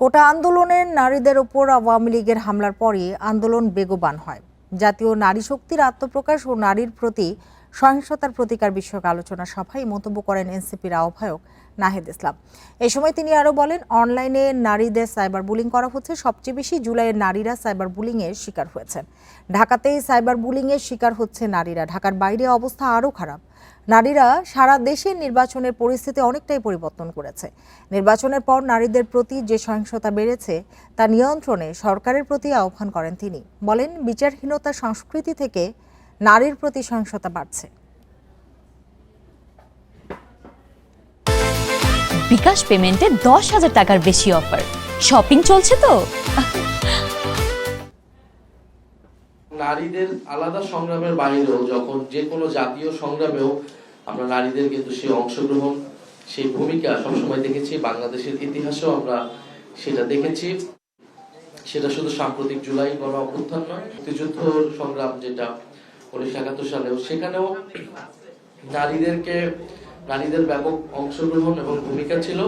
কোটা আন্দোলনের নারীদের ওপর আওয়ামী লীগের হামলার পরই আন্দোলন বেগবান হয়। জাতীয় নারী শক্তির আত্মপ্রকাশ ও নারীর প্রতি সহিংসতার প্রতিকার বিষয়ক আলোচনা সভায় মন্তব্য করেন এনসিপির আহ্বায়ক নাহিদ ইসলাম। এ সময় তিনি আরও বলেন, অনলাইনে নারীদের সাইবার বুলিং করা হচ্ছে। সবচেয়ে বেশি জুলাইয়ের নারীরা সাইবার বুলিংয়ের শিকার হয়েছেন। ঢাকাতেই সাইবার বুলিংয়ের শিকার হচ্ছে নারীরা। ঢাকার বাইরে অবস্থা আরও খারাপ। নারীরা সারা দেশে নির্বাচনের পরিস্থিতি অনেকটাই পরিবর্তন করেছে। নির্বাচনের পর নারীদের প্রতি যে সহিংসতা বেড়েছে তা নিয়ন্ত্রণে সরকারের প্রতি আহ্বান করেন তিনি। বলেন, বিচারহীনতা সংস্কৃতি থেকে নারীর প্রতি সহিংসতা বাড়ছে। বিকাশ পেমেন্টে 10,000 টাকার বেশি অফার। শপিং চলছে তো। নারীদের আলাদা সংগ্রামের বাইরেও যখন যে কোনো জাতীয় সংগ্রামেও আমরা নারীদের কিন্তু সেই অংশগ্রহণ, সেই ভূমিকা সবসময় দেখেছি। বাংলাদেশের ইতিহাসেও আমরা সেটা দেখেছি। সেটা শুধু সাম্প্রতিক জুলাই গণ অভ্যুত্থান নয়, মুক্তিযুদ্ধ সংগ্রাম যেটা 1971 সালেও, সেখানেও নারীদের ব্যাপক অংশগ্রহণ এবং ভূমিকা ছিল।